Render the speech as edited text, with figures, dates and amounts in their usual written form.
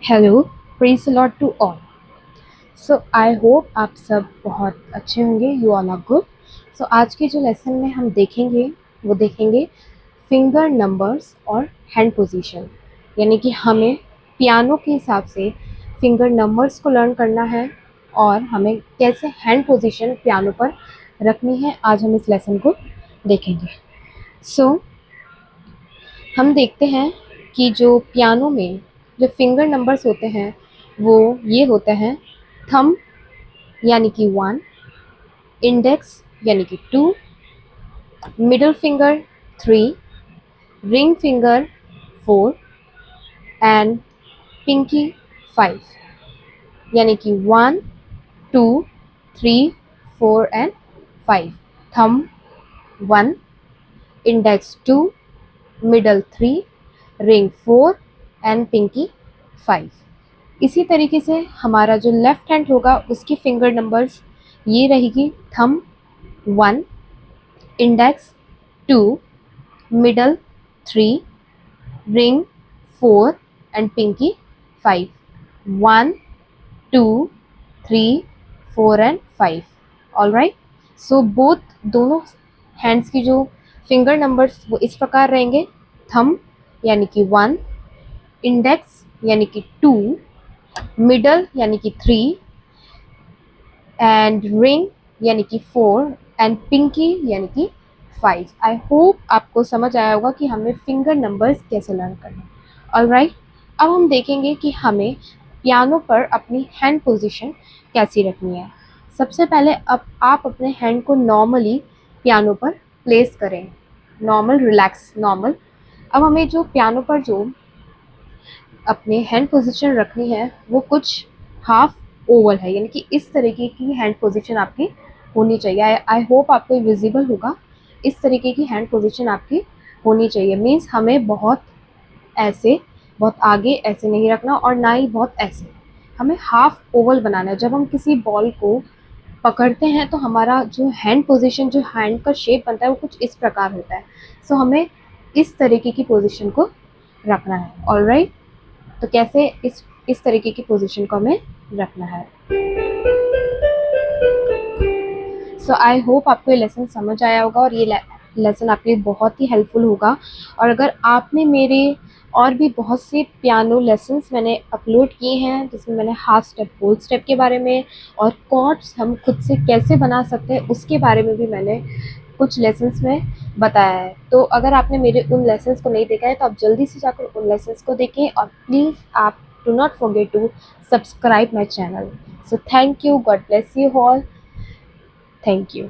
Hello, praise the Lord to all. So I hope आप सब बहुत अच्छे होंगे, you all are good. So आज के जो लेसन में हम देखेंगे वो देखेंगे फिंगर नंबर्स और हैंड पोजीशन, यानी कि हमें पियानो के हिसाब से फिंगर नंबर्स को लर्न करना है और हमें कैसे हैंड पोजीशन पियानो पर रखनी है। आज हम इस लेसन को देखेंगे। सो हम देखते हैं कि जो पियानो में जो फिंगर नंबर्स होते हैं वो ये होते हैं: थंब यानी कि 1, इंडेक्स यानी कि 2, middle finger 3, ring finger 4 and pinky 5, यानी कि 1, 2, 3, 4 and 5। Thumb 1, index 2, middle 3, ring 4 and pinky 5। इसी तरीके से हमारा जो लेफ्ट हैंड होगा उसकी फिंगर नंबर्स ये रहेगी: thumb 1, index 2, middle 3, ring 4 and pinky 5। 1, 2, 3, 4 and 5। Alright. So दोनों हैंड्स की जो फिंगर नंबर्स वो इस प्रकार रहेंगे: थंब यानी कि 1, इंडेक्स यानी कि 2, मिडल यानी कि 3 एंड रिंग यानी कि 4 एंड पिंकी यानी कि 5। आई होप आपको समझ आया होगा कि हमें फिंगर नंबर्स कैसे लर्न करना है। ऑलराइट, अब हम देखेंगे कि हमें पियानो पर अपनी हैंड पोजीशन कैसी रखनी है। सबसे पहले अब आप अपने हैंड को नॉर्मली पियानो पर प्लेस करें, नॉर्मल रिलैक्स नॉर्मल। अब हमें जो पियानो पर जो अपने हैंड पोजीशन रखनी है वो कुछ हाफ ओवल है, यानी कि इस तरीके की हैंड पोजीशन आपकी होनी चाहिए। आई होप आपको विजिबल होगा। इस तरीके की हैंड पोजीशन आपकी होनी चाहिए। मीन्स हमें बहुत ऐसे, बहुत आगे ऐसे नहीं रखना और ना ही बहुत ऐसे, हमें हाफ ओवल बनाना है। जब हम किसी बॉल को पकड़ते हैं तो हमारा जो हैंड पोजीशन, जो हैंड का शेप बनता है वो कुछ इस प्रकार होता है। सो हमें इस तरीके की पोजीशन को रखना है। ऑलराइट, तो कैसे इस तरीके की पोजीशन को हमें रखना है। सो आई होप आपको ये लेसन समझ आया होगा और ये लेसन आपके लिए बहुत ही हेल्पफुल होगा। और अगर आपने मेरे और भी बहुत से पियानो लेसन्स मैंने अपलोड किए हैं जिसमें मैंने हाफ स्टेप, फुल स्टेप के बारे में और कॉर्ड्स हम खुद से कैसे बना सकते हैं उसके बारे में भी मैंने कुछ लेसन्स में बताया है। तो अगर आपने मेरे उन लेसन्स को नहीं देखा है तो आप जल्दी से जाकर उन लेसन्स को देखें और प्लीज़ आप do not forget to subscribe my channel. So thank you, God bless you all, thank you.